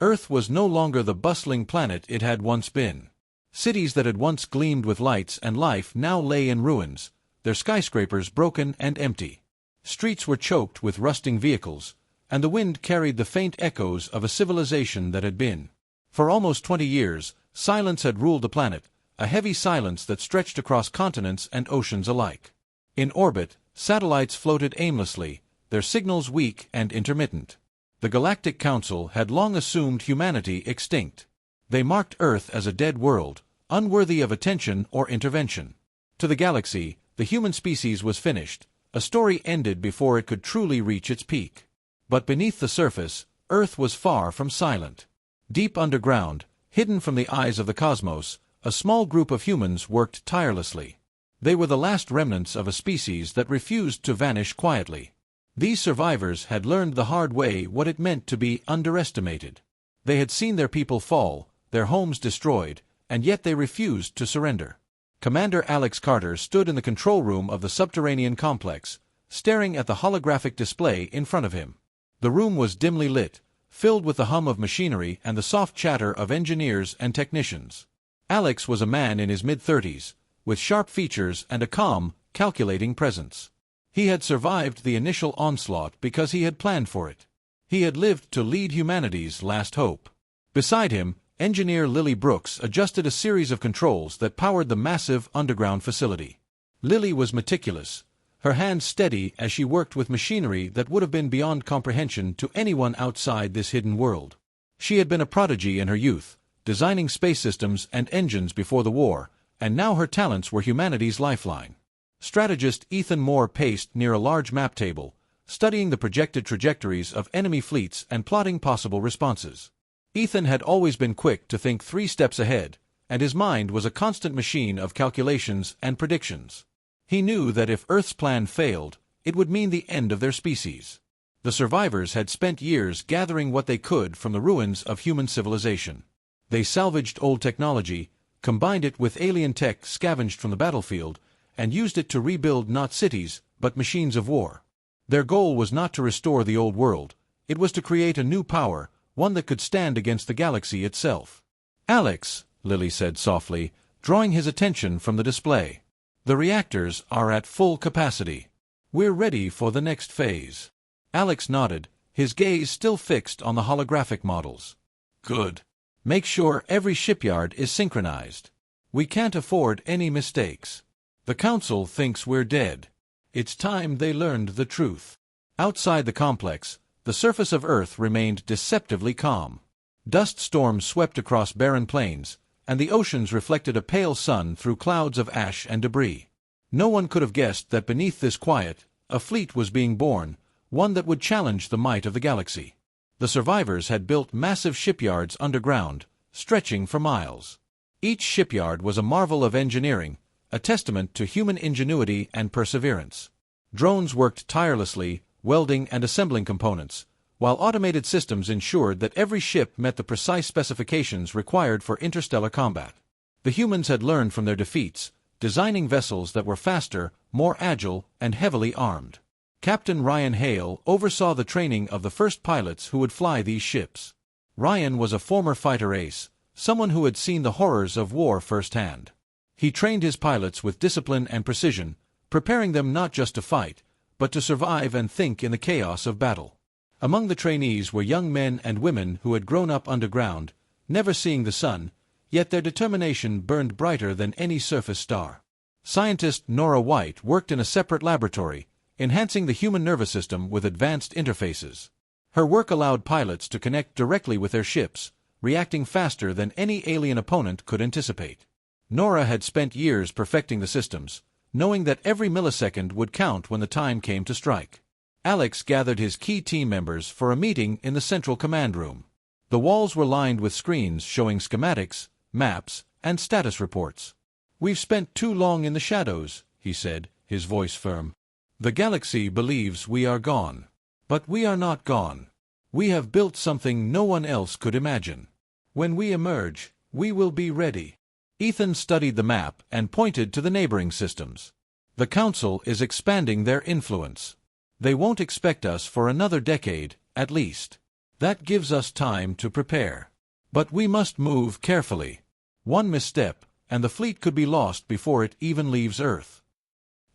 Earth was no longer the bustling planet it had once been. Cities that had once gleamed with lights and life now lay in ruins, their skyscrapers broken and empty. Streets were choked with rusting vehicles, and the wind carried the faint echoes of a civilization that had been. For almost 20 years, silence had ruled the planet, a heavy silence that stretched across continents and oceans alike. In orbit, satellites floated aimlessly, their signals weak and intermittent. The Galactic Council had long assumed humanity extinct. They marked Earth as a dead world, unworthy of attention or intervention. To the galaxy, the human species was finished, a story ended before it could truly reach its peak. But beneath the surface, Earth was far from silent. Deep underground, hidden from the eyes of the cosmos, a small group of humans worked tirelessly. They were the last remnants of a species that refused to vanish quietly. These survivors had learned the hard way what it meant to be underestimated. They had seen their people fall, their homes destroyed, and yet they refused to surrender. Commander Alex Carter stood in the control room of the subterranean complex, staring at the holographic display in front of him. The room was dimly lit, filled with the hum of machinery and the soft chatter of engineers and technicians. Alex was a man in his mid-30s, with sharp features and a calm, calculating presence. He had survived the initial onslaught because he had planned for it. He had lived to lead humanity's last hope. Beside him, engineer Lily Brooks adjusted a series of controls that powered the massive underground facility. Lily was meticulous, her hands steady as she worked with machinery that would have been beyond comprehension to anyone outside this hidden world. She had been a prodigy in her youth, designing space systems and engines before the war, and now her talents were humanity's lifeline. Strategist Ethan Moore paced near a large map table, studying the projected trajectories of enemy fleets and plotting possible responses. Ethan had always been quick to think 3 steps ahead, and his mind was a constant machine of calculations and predictions. He knew that if Earth's plan failed, it would mean the end of their species. The survivors had spent years gathering what they could from the ruins of human civilization. They salvaged old technology, combined it with alien tech scavenged from the battlefield, and used it to rebuild not cities, but machines of war. Their goal was not to restore the old world, it was to create a new power, one that could stand against the galaxy itself. "Alex," Lily said softly, drawing his attention from the display. "The reactors are at full capacity. We're ready for the next phase." Alex nodded, his gaze still fixed on the holographic models. "Good. Make sure every shipyard is synchronized. We can't afford any mistakes. The Council thinks we're dead. It's time they learned the truth." Outside the complex, the surface of Earth remained deceptively calm. Dust storms swept across barren plains, and the oceans reflected a pale sun through clouds of ash and debris. No one could have guessed that beneath this quiet, a fleet was being born, one that would challenge the might of the galaxy. The survivors had built massive shipyards underground, stretching for miles. Each shipyard was a marvel of engineering, a testament to human ingenuity and perseverance. Drones worked tirelessly, welding and assembling components, while automated systems ensured that every ship met the precise specifications required for interstellar combat. The humans had learned from their defeats, designing vessels that were faster, more agile, and heavily armed. Captain Ryan Hale oversaw the training of the first pilots who would fly these ships. Ryan was a former fighter ace, someone who had seen the horrors of war firsthand. He trained his pilots with discipline and precision, preparing them not just to fight, but to survive and think in the chaos of battle. Among the trainees were young men and women who had grown up underground, never seeing the sun, yet their determination burned brighter than any surface star. Scientist Nora White worked in a separate laboratory, enhancing the human nervous system with advanced interfaces. Her work allowed pilots to connect directly with their ships, reacting faster than any alien opponent could anticipate. Nora had spent years perfecting the systems, knowing that every millisecond would count when the time came to strike. Alex gathered his key team members for a meeting in the central command room. The walls were lined with screens showing schematics, maps, and status reports. "We've spent too long in the shadows," he said, his voice firm. "The galaxy believes we are gone. But we are not gone. We have built something no one else could imagine. When we emerge, we will be ready." Ethan studied the map and pointed to the neighboring systems. "The Council is expanding their influence. They won't expect us for another decade, at least. That gives us time to prepare. But we must move carefully. One misstep, and the fleet could be lost before it even leaves Earth."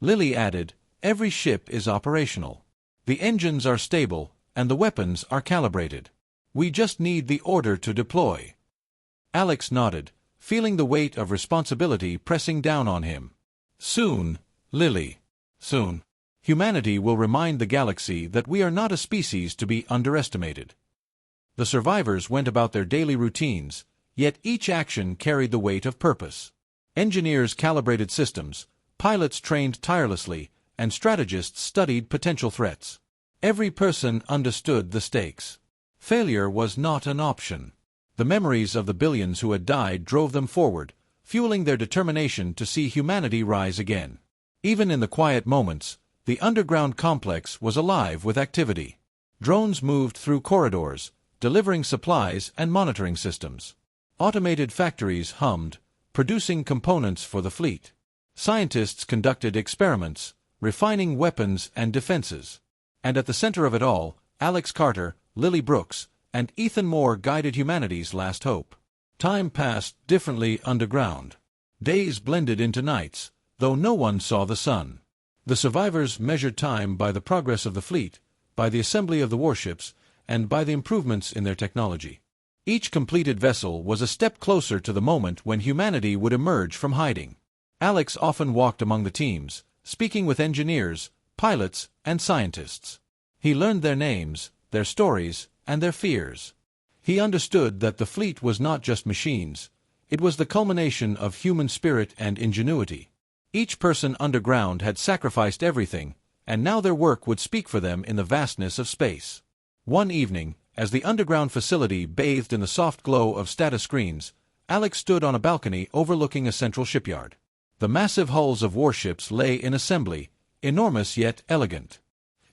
Lily added, "Every ship is operational. The engines are stable, and the weapons are calibrated. We just need the order to deploy." Alex nodded, feeling the weight of responsibility pressing down on him. "Soon, Lily. Soon. Humanity will remind the galaxy that we are not a species to be underestimated." The survivors went about their daily routines, yet each action carried the weight of purpose. Engineers calibrated systems, pilots trained tirelessly, and strategists studied potential threats. Every person understood the stakes. Failure was not an option. The memories of the billions who had died drove them forward, fueling their determination to see humanity rise again. Even in the quiet moments, the underground complex was alive with activity. Drones moved through corridors, delivering supplies and monitoring systems. Automated factories hummed, producing components for the fleet. Scientists conducted experiments, refining weapons and defenses. And at the center of it all, Alex Carter, Lily Brooks, and Ethan Moore guided humanity's last hope. Time passed differently underground. Days blended into nights, though no one saw the sun. The survivors measured time by the progress of the fleet, by the assembly of the warships, and by the improvements in their technology. Each completed vessel was a step closer to the moment when humanity would emerge from hiding. Alex often walked among the teams, speaking with engineers, pilots, and scientists. He learned their names, their stories, and their fears. He understood that the fleet was not just machines, it was the culmination of human spirit and ingenuity. Each person underground had sacrificed everything, and now their work would speak for them in the vastness of space. One evening, as the underground facility bathed in the soft glow of status screens, Alex stood on a balcony overlooking a central shipyard. The massive hulls of warships lay in assembly, enormous yet elegant.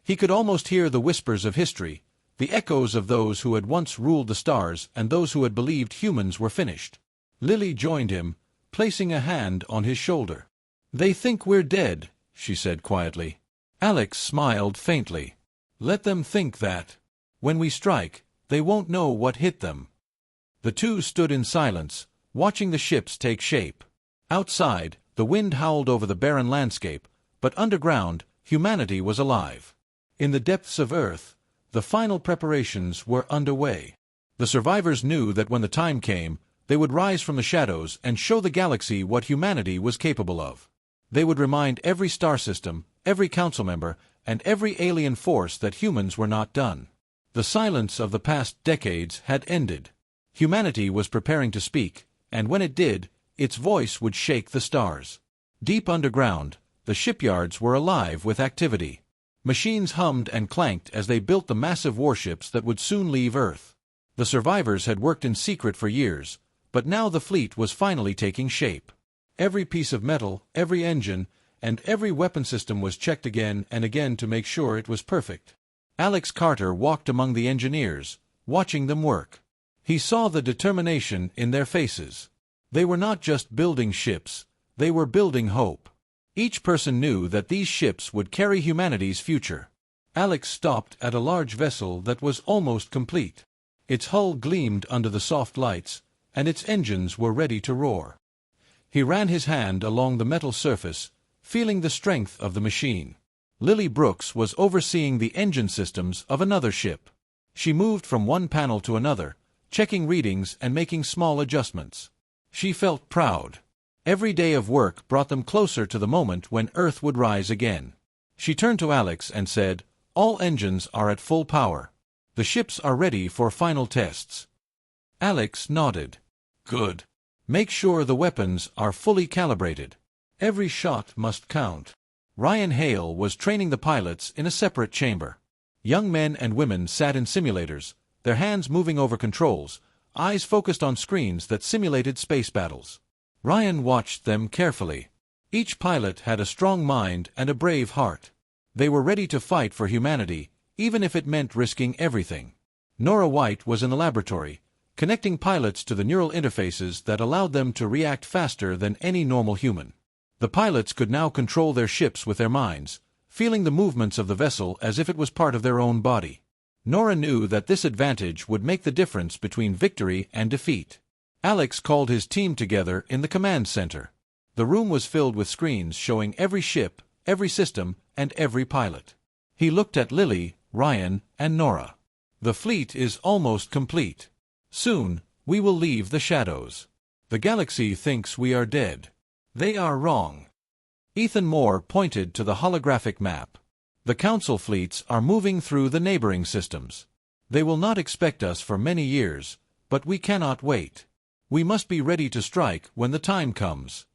He could almost hear the whispers of history, the echoes of those who had once ruled the stars and those who had believed humans were finished. Lily joined him, placing a hand on his shoulder. "They think we're dead," she said quietly. Alex smiled faintly. "Let them think that. When we strike, they won't know what hit them." The two stood in silence, watching the ships take shape. Outside, the wind howled over the barren landscape, but underground, humanity was alive. In the depths of Earth, the final preparations were underway. The survivors knew that when the time came, they would rise from the shadows and show the galaxy what humanity was capable of. They would remind every star system, every council member, and every alien force that humans were not done. The silence of the past decades had ended. Humanity was preparing to speak, and when it did, its voice would shake the stars. Deep underground, the shipyards were alive with activity. Machines hummed and clanked as they built the massive warships that would soon leave Earth. The survivors had worked in secret for years, but now the fleet was finally taking shape. Every piece of metal, every engine, and every weapon system was checked again and again to make sure it was perfect. Alex Carter walked among the engineers, watching them work. He saw the determination in their faces. They were not just building ships, they were building hope. Each person knew that these ships would carry humanity's future. Alex stopped at a large vessel that was almost complete. Its hull gleamed under the soft lights, and its engines were ready to roar. He ran his hand along the metal surface, feeling the strength of the machine. Lily Brooks was overseeing the engine systems of another ship. She moved from one panel to another, checking readings and making small adjustments. She felt proud. Every day of work brought them closer to the moment when Earth would rise again. She turned to Alex and said, "All engines are at full power. The ships are ready for final tests." Alex nodded. "Good. Make sure the weapons are fully calibrated. Every shot must count." Ryan Hale was training the pilots in a separate chamber. Young men and women sat in simulators, their hands moving over controls, eyes focused on screens that simulated space battles. Ryan watched them carefully. Each pilot had a strong mind and a brave heart. They were ready to fight for humanity, even if it meant risking everything. Nora White was in the laboratory, connecting pilots to the neural interfaces that allowed them to react faster than any normal human. The pilots could now control their ships with their minds, feeling the movements of the vessel as if it was part of their own body. Nora knew that this advantage would make the difference between victory and defeat. Alex called his team together in the command center. The room was filled with screens showing every ship, every system, and every pilot. He looked at Lily, Ryan, and Nora. The fleet is almost complete. Soon, we will leave the shadows. The galaxy thinks we are dead. They are wrong. Ethan Moore pointed to the holographic map. The Council fleets are moving through the neighboring systems. They will not expect us for many years, but we cannot wait. We must be ready to strike when the time comes.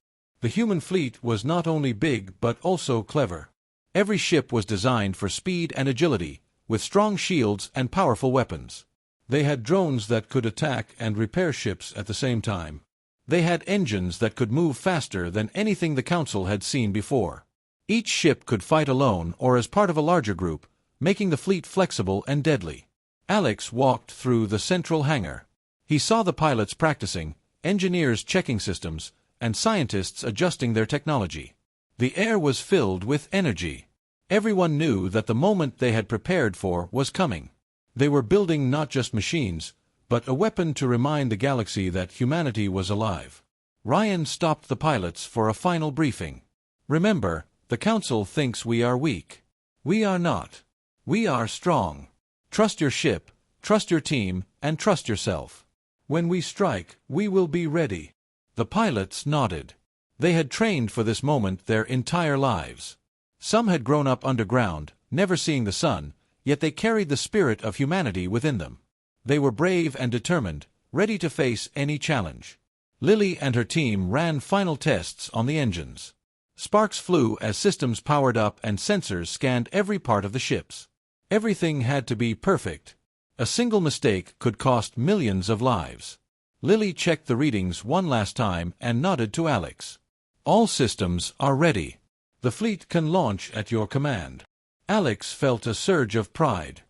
The human fleet was not only big but also clever. Every ship was designed for speed and agility, with strong shields and powerful weapons. They had drones that could attack and repair ships at the same time. They had engines that could move faster than anything the Council had seen before. Each ship could fight alone or as part of a larger group, making the fleet flexible and deadly. Alex walked through the central hangar. He saw the pilots practicing, engineers checking systems, and scientists adjusting their technology. The air was filled with energy. Everyone knew that the moment they had prepared for was coming. They were building not just machines, but a weapon to remind the galaxy that humanity was alive. Ryan stopped the pilots for a final briefing. Remember, the Council thinks we are weak. We are not. We are strong. Trust your ship, trust your team, and trust yourself. When we strike, we will be ready. The pilots nodded. They had trained for this moment their entire lives. Some had grown up underground, never seeing the sun, yet they carried the spirit of humanity within them. They were brave and determined, ready to face any challenge. Lily and her team ran final tests on the engines. Sparks flew as systems powered up and sensors scanned every part of the ships. Everything had to be perfect. A single mistake could cost millions of lives. Lily checked the readings one last time and nodded to Alex. All systems are ready. The fleet can launch at your command. Alex felt a surge of pride.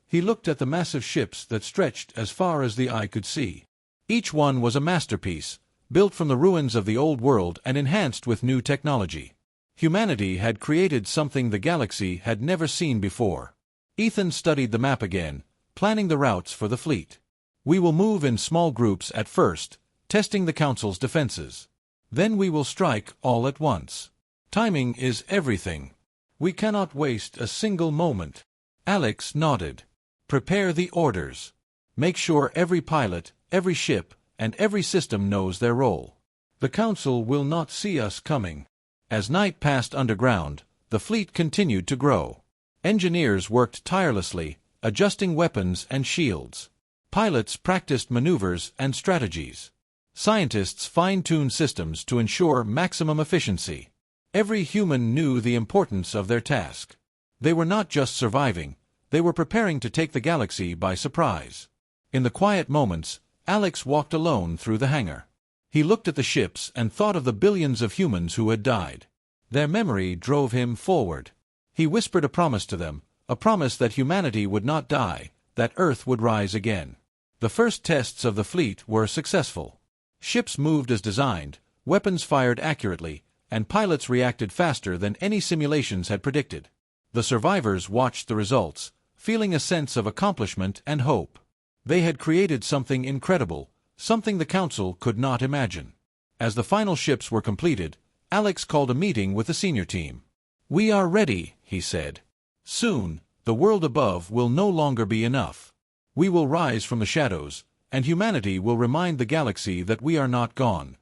He looked at the massive ships that stretched as far as the eye could see. Each one was a masterpiece, built from the ruins of the old world and enhanced with new technology. Humanity had created something the galaxy had never seen before. Ethan studied the map again, planning the routes for the fleet. We will move in small groups at first, testing the Council's defenses. Then we will strike all at once. Timing is everything. We cannot waste a single moment. Alex nodded. Prepare the orders. Make sure every pilot, every ship, and every system knows their role. The Council will not see us coming. As night passed underground, the fleet continued to grow. Engineers worked tirelessly, adjusting weapons and shields. Pilots practiced maneuvers and strategies. Scientists fine-tuned systems to ensure maximum efficiency. Every human knew the importance of their task. They were not just surviving, they were preparing to take the galaxy by surprise. In the quiet moments, Alex walked alone through the hangar. He looked at the ships and thought of the billions of humans who had died. Their memory drove him forward. He whispered a promise to them, a promise that humanity would not die, that Earth would rise again. The first tests of the fleet were successful. Ships moved as designed, weapons fired accurately, and pilots reacted faster than any simulations had predicted. The survivors watched the results, feeling a sense of accomplishment and hope. They had created something incredible, something the Council could not imagine. As the final ships were completed, Alex called a meeting with the senior team. "We are ready," he said. "Soon, the world above will no longer be enough. We will rise from the shadows, and humanity will remind the galaxy that we are not gone."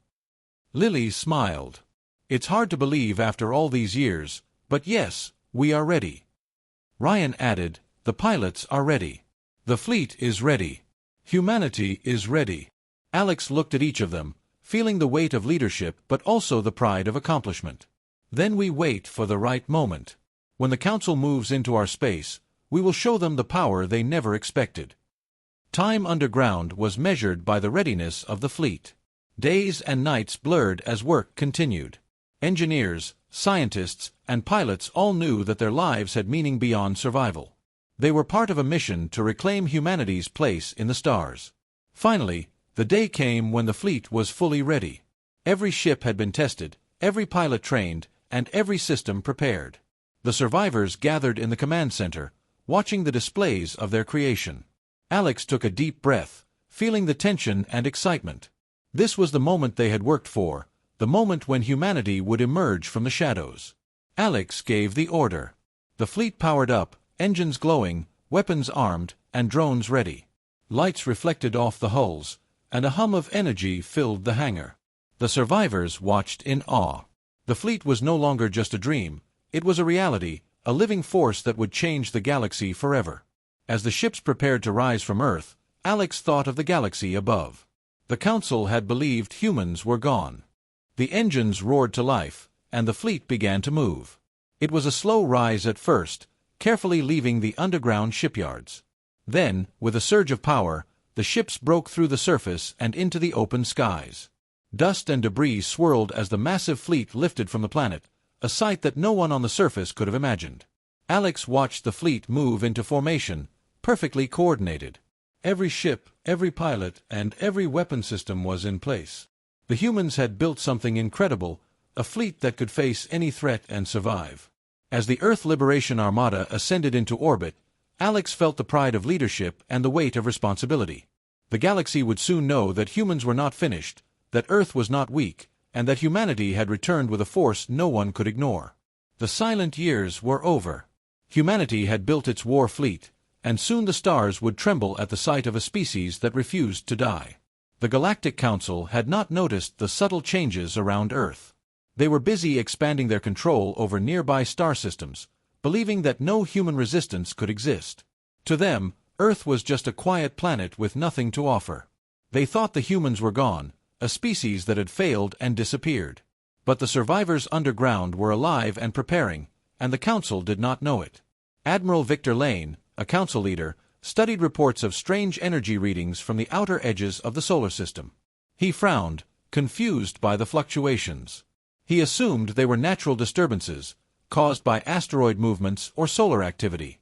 Lily smiled. "It's hard to believe after all these years, but yes, we are ready." Ryan added, "The pilots are ready. The fleet is ready. Humanity is ready." Alex looked at each of them, feeling the weight of leadership but also the pride of accomplishment. "Then we wait for the right moment. When the Council moves into our space, we will show them the power they never expected." Time underground was measured by the readiness of the fleet. Days and nights blurred as work continued. Engineers, scientists, and pilots all knew that their lives had meaning beyond survival. They were part of a mission to reclaim humanity's place in the stars. Finally, the day came when the fleet was fully ready. Every ship had been tested, every pilot trained, and every system prepared. The survivors gathered in the command center, watching the displays of their creation. Alex took a deep breath, feeling the tension and excitement. This was the moment they had worked for, the moment when humanity would emerge from the shadows. Alex gave the order. The fleet powered up, engines glowing, weapons armed, and drones ready. Lights reflected off the hulls, and a hum of energy filled the hangar. The survivors watched in awe. The fleet was no longer just a dream, it was a reality, a living force that would change the galaxy forever. As the ships prepared to rise from Earth, Alex thought of the galaxy above. The Council had believed humans were gone. The engines roared to life, and the fleet began to move. It was a slow rise at first, carefully leaving the underground shipyards. Then, with a surge of power, the ships broke through the surface and into the open skies. Dust and debris swirled as the massive fleet lifted from the planet, a sight that no one on the surface could have imagined. Alex watched the fleet move into formation, perfectly coordinated. Every ship, every pilot, and every weapon system was in place. The humans had built something incredible, a fleet that could face any threat and survive. As the Earth Liberation Armada ascended into orbit, Alex felt the pride of leadership and the weight of responsibility. The galaxy would soon know that humans were not finished, that Earth was not weak, and that humanity had returned with a force no one could ignore. The silent years were over. Humanity had built its war fleet, and soon the stars would tremble at the sight of a species that refused to die. The Galactic Council had not noticed the subtle changes around Earth. They were busy expanding their control over nearby star systems, believing that no human resistance could exist. To them, Earth was just a quiet planet with nothing to offer. They thought the humans were gone, a species that had failed and disappeared. But the survivors underground were alive and preparing, and the Council did not know it. Admiral Victor Lane, a Council leader, studied reports of strange energy readings from the outer edges of the solar system. He frowned, confused by the fluctuations. He assumed they were natural disturbances, caused by asteroid movements or solar activity.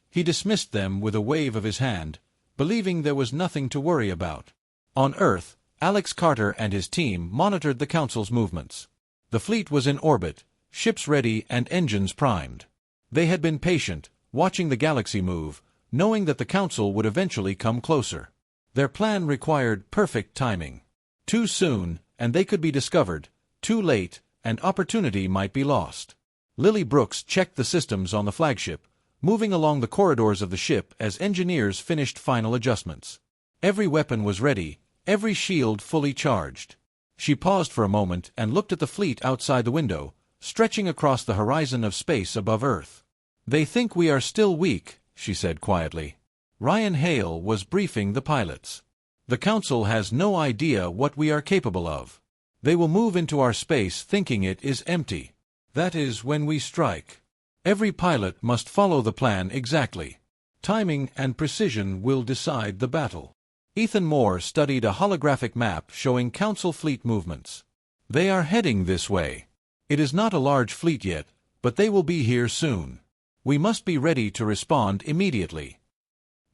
He dismissed them with a wave of his hand, believing there was nothing to worry about. On Earth, Alex Carter and his team monitored the Council's movements. The fleet was in orbit, ships ready and engines primed. They had been patient, watching the galaxy move, knowing that the Council would eventually come closer. Their plan required perfect timing. Too soon, and they could be discovered. Too late, and opportunity might be lost. Lily Brooks checked the systems on the flagship, moving along the corridors of the ship as engineers finished final adjustments. Every weapon was ready, every shield fully charged. She paused for a moment and looked at the fleet outside the window, stretching across the horizon of space above Earth. "They think we are still weak," she said quietly. Ryan Hale was briefing the pilots. "The Council has no idea what we are capable of. They will move into our space thinking it is empty. That is when we strike. Every pilot must follow the plan exactly. Timing and precision will decide the battle." Ethan Moore studied a holographic map showing Council fleet movements. "They are heading this way. It is not a large fleet yet, but they will be here soon. We must be ready to respond immediately."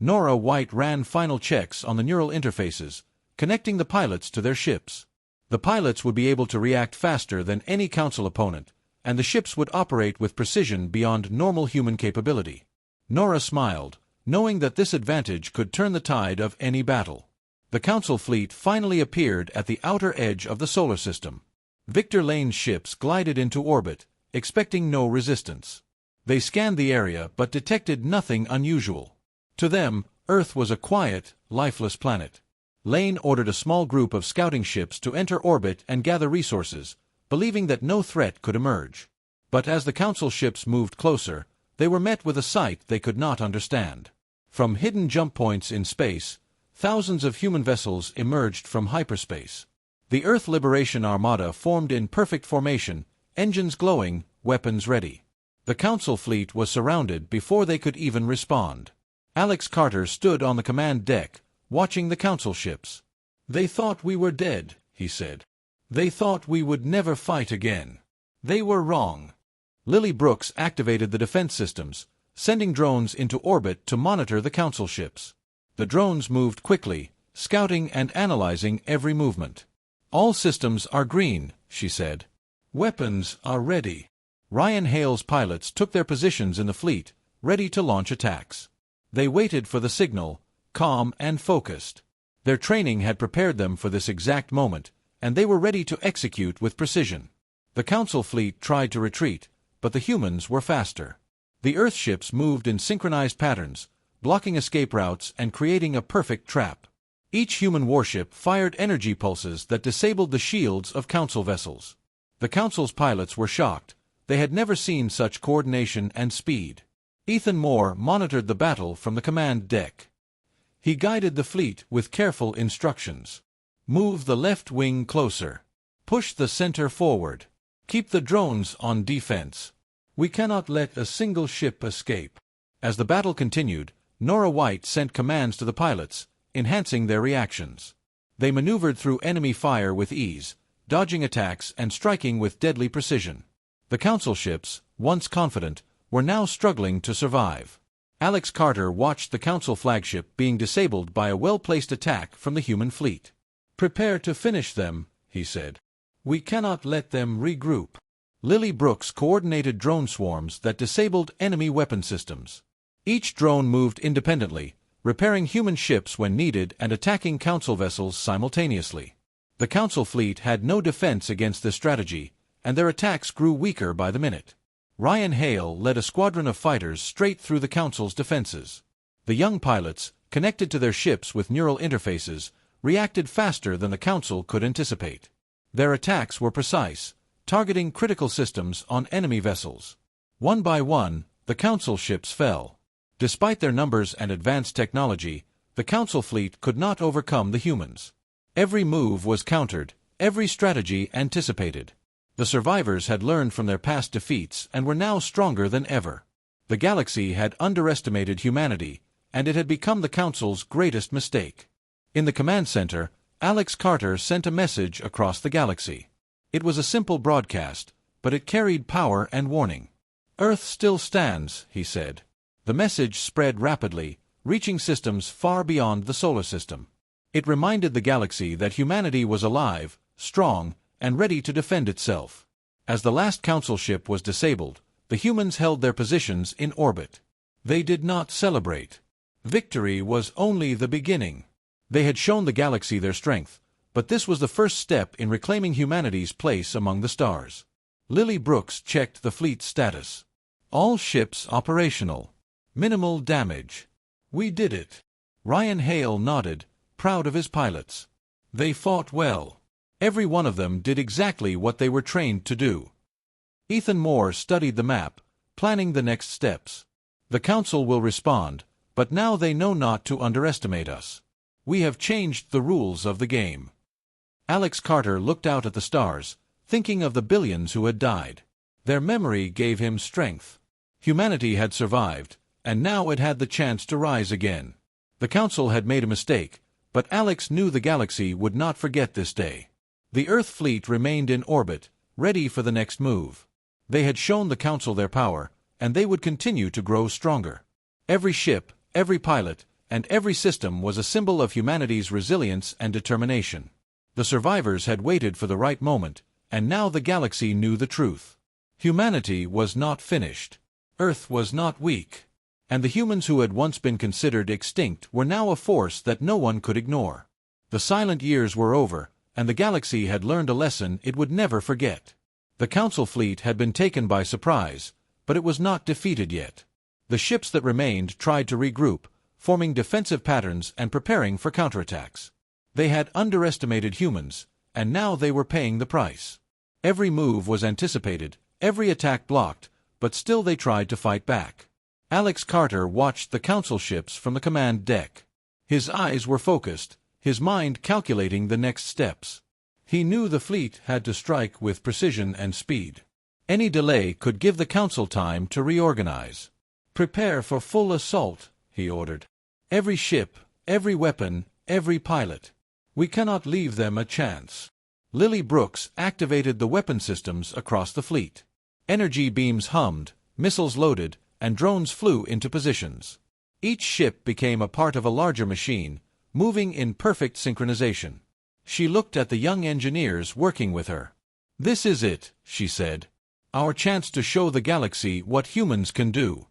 Nora White ran final checks on the neural interfaces, connecting the pilots to their ships. The pilots would be able to react faster than any Council opponent, and the ships would operate with precision beyond normal human capability. Nora smiled, knowing that this advantage could turn the tide of any battle. The Council fleet finally appeared at the outer edge of the solar system. Victor Lane's ships glided into orbit, expecting no resistance. They scanned the area but detected nothing unusual. To them, Earth was a quiet, lifeless planet. Lane ordered a small group of scouting ships to enter orbit and gather resources, believing that no threat could emerge. But as the Council ships moved closer, they were met with a sight they could not understand. From hidden jump points in space, thousands of human vessels emerged from hyperspace. The Earth Liberation Armada formed in perfect formation, engines glowing, weapons ready. The Council fleet was surrounded before they could even respond. Alex Carter stood on the command deck, watching the Council ships. "They thought we were dead," he said. "They thought we would never fight again. They were wrong." Lily Brooks activated the defense systems, sending drones into orbit to monitor the Council ships. The drones moved quickly, scouting and analyzing every movement. "All systems are green," she said. "Weapons are ready." Ryan Hale's pilots took their positions in the fleet, ready to launch attacks. They waited for the signal, calm and focused. Their training had prepared them for this exact moment, and they were ready to execute with precision. The Council fleet tried to retreat, but the humans were faster. The Earth ships moved in synchronized patterns, blocking escape routes and creating a perfect trap. Each human warship fired energy pulses that disabled the shields of Council vessels. The Council's pilots were shocked. They had never seen such coordination and speed. Ethan Moore monitored the battle from the command deck. He guided the fleet with careful instructions. Move the left wing closer. Push the center forward. Keep the drones on defense. We cannot let a single ship escape. As the battle continued, Nora White sent commands to the pilots, enhancing their reactions. They maneuvered through enemy fire with ease, dodging attacks and striking with deadly precision. The Council ships, once confident, were now struggling to survive. Alex Carter watched the Council flagship being disabled by a well-placed attack from the human fleet. "Prepare to finish them," he said. "We cannot let them regroup." Lily Brooks coordinated drone swarms that disabled enemy weapon systems. Each drone moved independently, repairing human ships when needed and attacking Council vessels simultaneously. The Council fleet had no defense against this strategy, and their attacks grew weaker by the minute. Ryan Hale led a squadron of fighters straight through the Council's defenses. The young pilots, connected to their ships with neural interfaces, reacted faster than the Council could anticipate. Their attacks were precise, targeting critical systems on enemy vessels. One by one, the Council ships fell. Despite their numbers and advanced technology, the Council fleet could not overcome the humans. Every move was countered, every strategy anticipated. The survivors had learned from their past defeats and were now stronger than ever. The galaxy had underestimated humanity, and it had become the Council's greatest mistake. In the command center, Alex Carter sent a message across the galaxy. It was a simple broadcast, but it carried power and warning. "Earth still stands," he said. The message spread rapidly, reaching systems far beyond the solar system. It reminded the galaxy that humanity was alive, strong, and ready to defend itself. As the last Council ship was disabled, the humans held their positions in orbit. They did not celebrate. Victory was only the beginning. They had shown the galaxy their strength, but this was the first step in reclaiming humanity's place among the stars. Lily Brooks checked the fleet's status. "All ships operational. Minimal damage. We did it." Ryan Hale nodded, proud of his pilots. They fought well. Every one of them did exactly what they were trained to do. Ethan Moore studied the map, planning the next steps. "The Council will respond, but now they know not to underestimate us. We have changed the rules of the game." Alex Carter looked out at the stars, thinking of the billions who had died. Their memory gave him strength. Humanity had survived, and now it had the chance to rise again. The Council had made a mistake, but Alex knew the galaxy would not forget this day. The Earth fleet remained in orbit, ready for the next move. They had shown the Council their power, and they would continue to grow stronger. Every ship, every pilot, and every system was a symbol of humanity's resilience and determination. The survivors had waited for the right moment, and now the galaxy knew the truth. Humanity was not finished. Earth was not weak. And the humans who had once been considered extinct were now a force that no one could ignore. The silent years were over, and the galaxy had learned a lesson it would never forget. The Council fleet had been taken by surprise, but it was not defeated yet. The ships that remained tried to regroup, forming defensive patterns and preparing for counterattacks. They had underestimated humans, and now they were paying the price. Every move was anticipated, every attack blocked, but still they tried to fight back. Alex Carter watched the Council ships from the command deck. His eyes were focused, his mind calculating the next steps. He knew the fleet had to strike with precision and speed. Any delay could give the Council time to reorganize. "Prepare for full assault," he ordered. "Every ship, every weapon, every pilot. We cannot leave them a chance." Lily Brooks activated the weapon systems across the fleet. Energy beams hummed, missiles loaded, and drones flew into positions. Each ship became a part of a larger machine, moving in perfect synchronization. She looked at the young engineers working with her. "This is it," she said. "Our chance to show the galaxy what humans can do."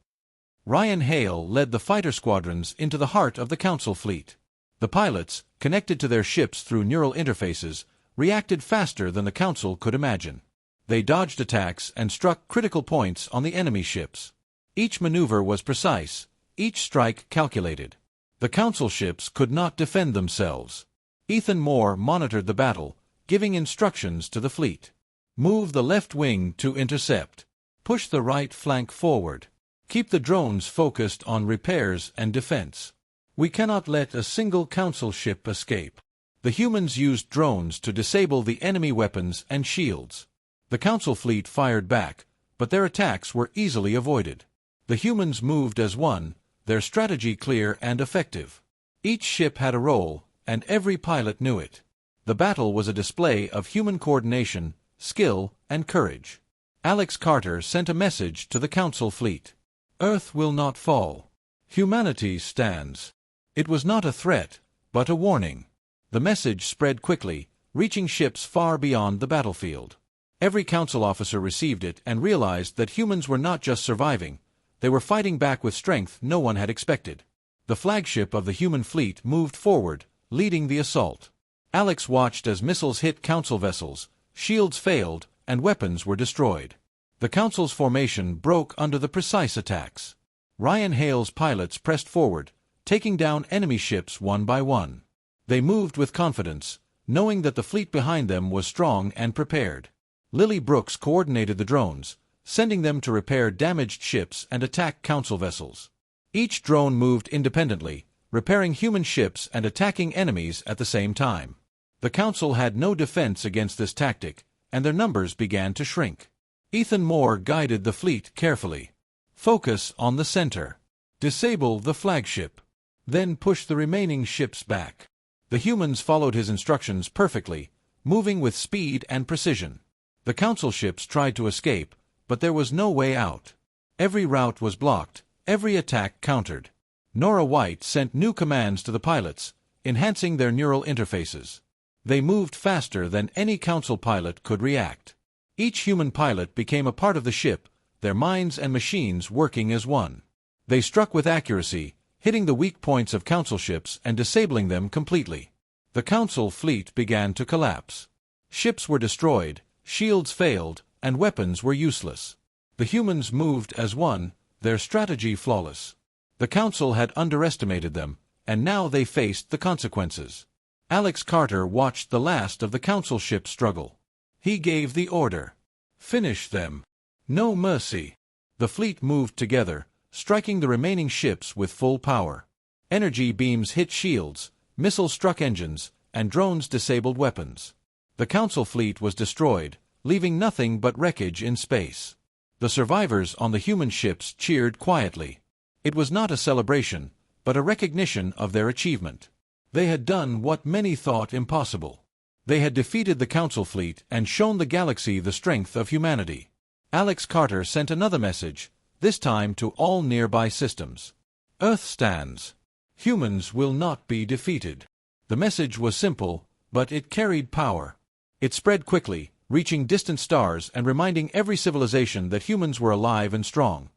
Ryan Hale led the fighter squadrons into the heart of the Council fleet. The pilots, connected to their ships through neural interfaces, reacted faster than the Council could imagine. They dodged attacks and struck critical points on the enemy ships. Each maneuver was precise, each strike calculated. The Council ships could not defend themselves. Ethan Moore monitored the battle, giving instructions to the fleet. Move the left wing to intercept. Push the right flank forward. Keep the drones focused on repairs and defense. We cannot let a single Council ship escape. The humans used drones to disable the enemy weapons and shields. The Council fleet fired back, but their attacks were easily avoided. The humans moved as one, their strategy clear and effective. Each ship had a role, and every pilot knew it. The battle was a display of human coordination, skill, and courage. Alex Carter sent a message to the Council fleet. Earth will not fall. Humanity stands. It was not a threat, but a warning. The message spread quickly, reaching ships far beyond the battlefield. Every Council officer received it and realized that humans were not just surviving, they were fighting back with strength no one had expected. The flagship of the human fleet moved forward, leading the assault. Alex watched as missiles hit Council vessels, shields failed, and weapons were destroyed. The Council's formation broke under the precise attacks. Ryan Hale's pilots pressed forward, taking down enemy ships one by one. They moved with confidence, knowing that the fleet behind them was strong and prepared. Lily Brooks coordinated the drones, sending them to repair damaged ships and attack Council vessels. Each drone moved independently, repairing human ships and attacking enemies at the same time. The Council had no defense against this tactic, and their numbers began to shrink. Ethan Moore guided the fleet carefully. Focus on the center. Disable the flagship. Then push the remaining ships back. The humans followed his instructions perfectly, moving with speed and precision. The Council ships tried to escape, but there was no way out. Every route was blocked, every attack countered. Nora White sent new commands to the pilots, enhancing their neural interfaces. They moved faster than any Council pilot could react. Each human pilot became a part of the ship, their minds and machines working as one. They struck with accuracy, hitting the weak points of Council ships and disabling them completely. The Council fleet began to collapse. Ships were destroyed, shields failed, and weapons were useless. The humans moved as one, their strategy flawless. The Council had underestimated them, and now they faced the consequences. Alex Carter watched the last of the Council ships struggle. He gave the order. Finish them. No mercy. The fleet moved together, striking the remaining ships with full power. Energy beams hit shields, missiles struck engines, and drones disabled weapons. The Council fleet was destroyed, leaving nothing but wreckage in space. The survivors on the human ships cheered quietly. It was not a celebration, but a recognition of their achievement. They had done what many thought impossible. They had defeated the Council fleet and shown the galaxy the strength of humanity. Alex Carter sent another message, this time to all nearby systems. Earth stands. Humans will not be defeated. The message was simple, but it carried power. It spread quickly, reaching distant stars and reminding every civilization that humans were alive and strong.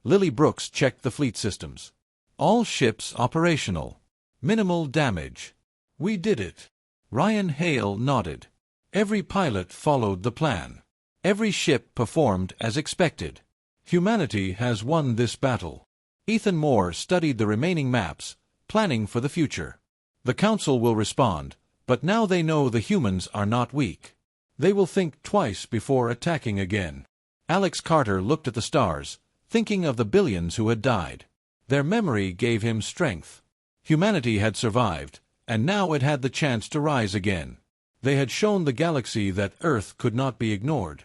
Lily Brooks checked the fleet systems. All ships operational. Minimal damage. We did it. Ryan Hale nodded. Every pilot followed the plan. Every ship performed as expected. Humanity has won this battle. Ethan Moore studied the remaining maps, planning for the future. The Council will respond, but now they know the humans are not weak. They will think twice before attacking again. Alex Carter looked at the stars, thinking of the billions who had died. Their memory gave him strength. Humanity had survived, and now it had the chance to rise again. They had shown the galaxy that Earth could not be ignored.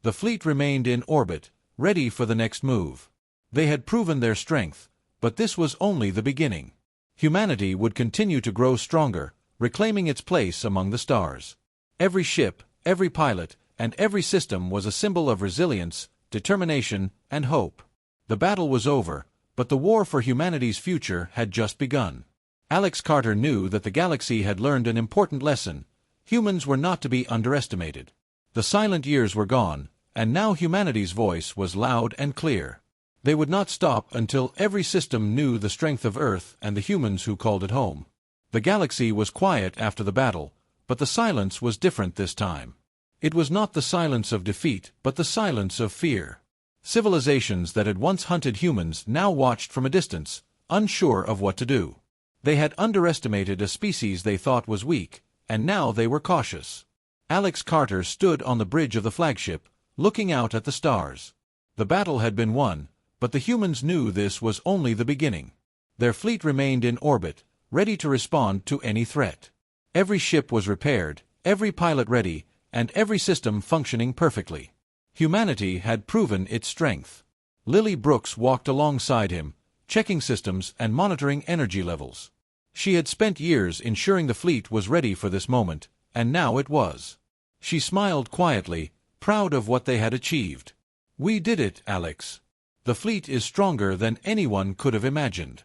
The fleet remained in orbit, ready for the next move. They had proven their strength, but this was only the beginning. Humanity would continue to grow stronger, reclaiming its place among the stars. Every ship, every pilot, and every system was a symbol of resilience, determination, and hope. The battle was over, but the war for humanity's future had just begun. Alex Carter knew that the galaxy had learned an important lesson. Humans were not to be underestimated. The silent years were gone, and now humanity's voice was loud and clear. They would not stop until every system knew the strength of Earth and the humans who called it home. The galaxy was quiet after the battle, but the silence was different this time. It was not the silence of defeat, but the silence of fear. Civilizations that had once hunted humans now watched from a distance, unsure of what to do. They had underestimated a species they thought was weak, and now they were cautious. Alex Carter stood on the bridge of the flagship, looking out at the stars. The battle had been won, but the humans knew this was only the beginning. Their fleet remained in orbit, ready to respond to any threat. Every ship was repaired, every pilot ready, and every system functioning perfectly. Humanity had proven its strength. Lily Brooks walked alongside him, checking systems and monitoring energy levels. She had spent years ensuring the fleet was ready for this moment, and now it was. She smiled quietly, proud of what they had achieved. "We did it, Alex. The fleet is stronger than anyone could have imagined."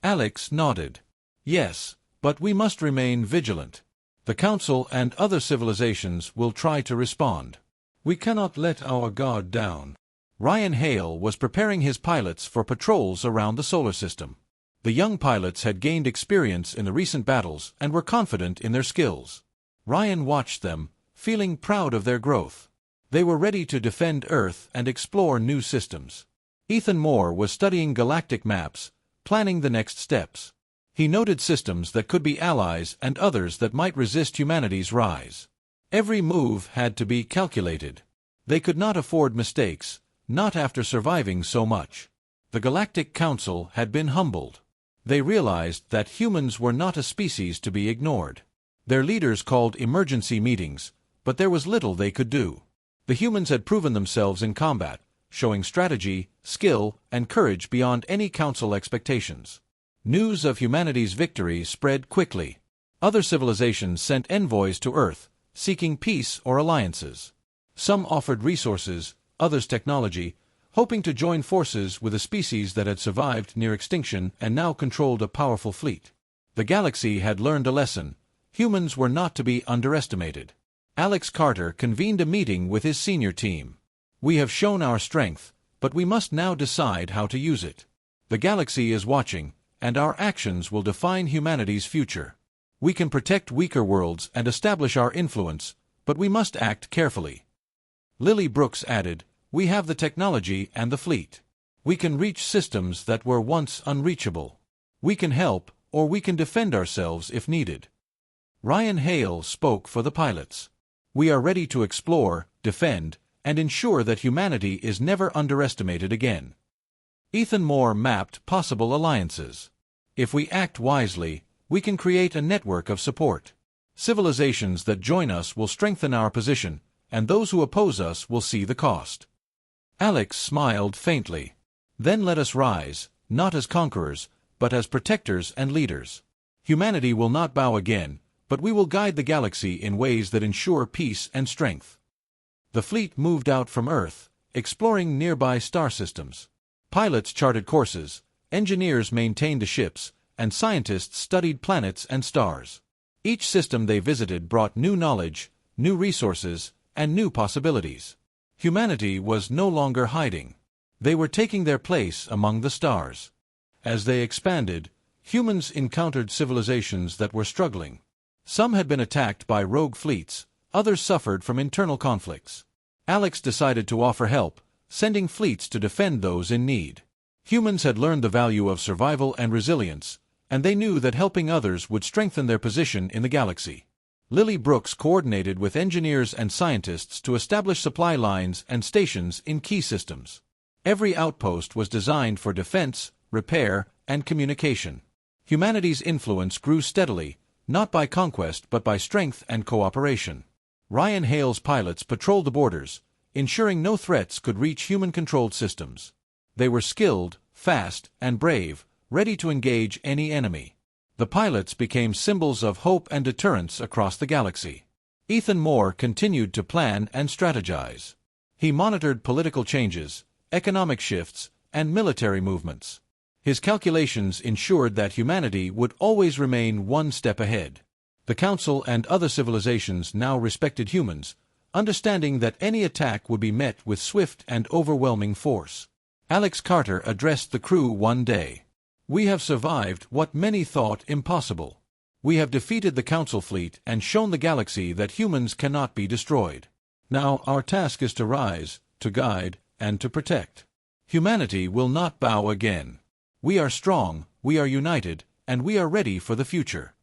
Alex nodded. "Yes, but we must remain vigilant. The Council and other civilizations will try to respond. We cannot let our guard down." Ryan Hale was preparing his pilots for patrols around the solar system. The young pilots had gained experience in the recent battles and were confident in their skills. Ryan watched them, feeling proud of their growth. They were ready to defend Earth and explore new systems. Ethan Moore was studying galactic maps, planning the next steps. He noted systems that could be allies and others that might resist humanity's rise. Every move had to be calculated. They could not afford mistakes, not after surviving so much. The Galactic Council had been humbled. They realized that humans were not a species to be ignored. Their leaders called emergency meetings, but there was little they could do. The humans had proven themselves in combat, showing strategy, skill, and courage beyond any council expectations. News of humanity's victory spread quickly. Other civilizations sent envoys to Earth, seeking peace or alliances. Some offered resources, others technology, hoping to join forces with a species that had survived near extinction and now controlled a powerful fleet. The galaxy had learned a lesson. Humans were not to be underestimated. Alex Carter convened a meeting with his senior team. "We have shown our strength, but we must now decide how to use it. The galaxy is watching, and our actions will define humanity's future. We can protect weaker worlds and establish our influence, but we must act carefully." Lily Brooks added, "We have the technology and the fleet. We can reach systems that were once unreachable. We can help, or we can defend ourselves if needed." Ryan Hale spoke for the pilots. "We are ready to explore, defend, and ensure that humanity is never underestimated again." Ethan Moore mapped possible alliances. "If we act wisely, we can create a network of support. Civilizations that join us will strengthen our position, and those who oppose us will see the cost." Alex smiled faintly. "Then let us rise, not as conquerors, but as protectors and leaders. Humanity will not bow again, but we will guide the galaxy in ways that ensure peace and strength." The fleet moved out from Earth, exploring nearby star systems. Pilots charted courses, engineers maintained the ships, and scientists studied planets and stars. Each system they visited brought new knowledge, new resources, and new possibilities. Humanity was no longer hiding. They were taking their place among the stars. As they expanded, humans encountered civilizations that were struggling. Some had been attacked by rogue fleets, others suffered from internal conflicts. Alex decided to offer help, sending fleets to defend those in need. Humans had learned the value of survival and resilience, and they knew that helping others would strengthen their position in the galaxy. Lily Brooks coordinated with engineers and scientists to establish supply lines and stations in key systems. Every outpost was designed for defense, repair, and communication. Humanity's influence grew steadily, not by conquest but by strength and cooperation. Ryan Hale's pilots patrolled the borders, ensuring no threats could reach human-controlled systems. They were skilled, fast, and brave, ready to engage any enemy. The pilots became symbols of hope and deterrence across the galaxy. Ethan Moore continued to plan and strategize. He monitored political changes, economic shifts, and military movements. His calculations ensured that humanity would always remain one step ahead. The Council and other civilizations now respected humans, understanding that any attack would be met with swift and overwhelming force. Alex Carter addressed the crew one day. "We have survived what many thought impossible. We have defeated the Council fleet and shown the galaxy that humans cannot be destroyed. Now our task is to rise, to guide, and to protect. Humanity will not bow again. We are strong, we are united, and we are ready for the future."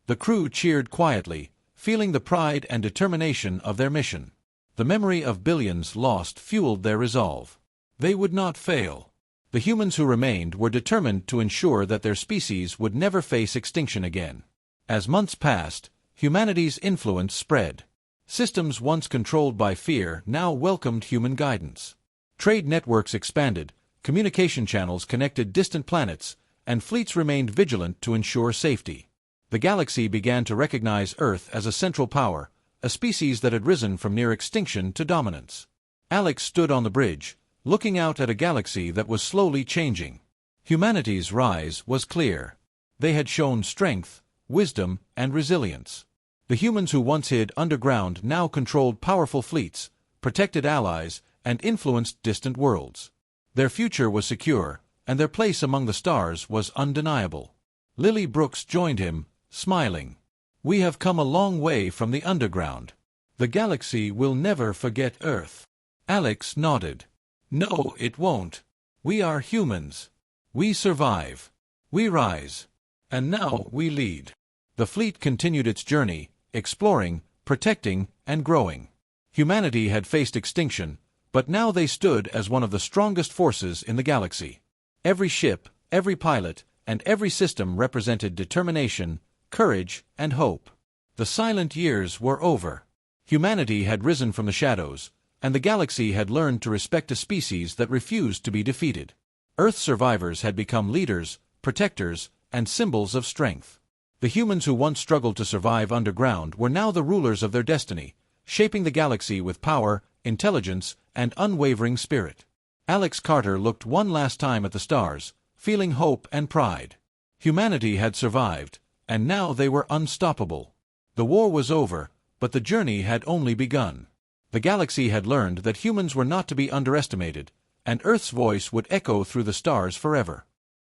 The crew cheered quietly, feeling the pride and determination of their mission. The memory of billions lost fueled their resolve. They would not fail. The humans who remained were determined to ensure that their species would never face extinction again. As months passed, humanity's influence spread. Systems once controlled by fear now welcomed human guidance. Trade networks expanded, communication channels connected distant planets, and fleets remained vigilant to ensure safety. The galaxy began to recognize Earth as a central power, a species that had risen from near extinction to dominance. Alex stood on the bridge, looking out at a galaxy that was slowly changing. Humanity's rise was clear. They had shown strength, wisdom, and resilience. The humans who once hid underground now controlled powerful fleets, protected allies, and influenced distant worlds. Their future was secure, and their place among the stars was undeniable. Lily Brooks joined him, smiling. "We have come a long way from the underground. The galaxy will never forget Earth." Alex nodded. "No, it won't. We are humans. We survive. We rise. And now we lead." The fleet continued its journey, exploring, protecting, and growing. Humanity had faced extinction, but now they stood as one of the strongest forces in the galaxy. Every ship, every pilot, and every system represented determination, courage, and hope. The silent years were over. Humanity had risen from the shadows, and the galaxy had learned to respect a species that refused to be defeated. Earth survivors had become leaders, protectors, and symbols of strength. The humans who once struggled to survive underground were now the rulers of their destiny, shaping the galaxy with power, intelligence, and unwavering spirit. Alex Carter looked one last time at the stars, feeling hope and pride. Humanity had survived, and now they were unstoppable. The war was over, but the journey had only begun. The galaxy had learned that humans were not to be underestimated, and Earth's voice would echo through the stars forever.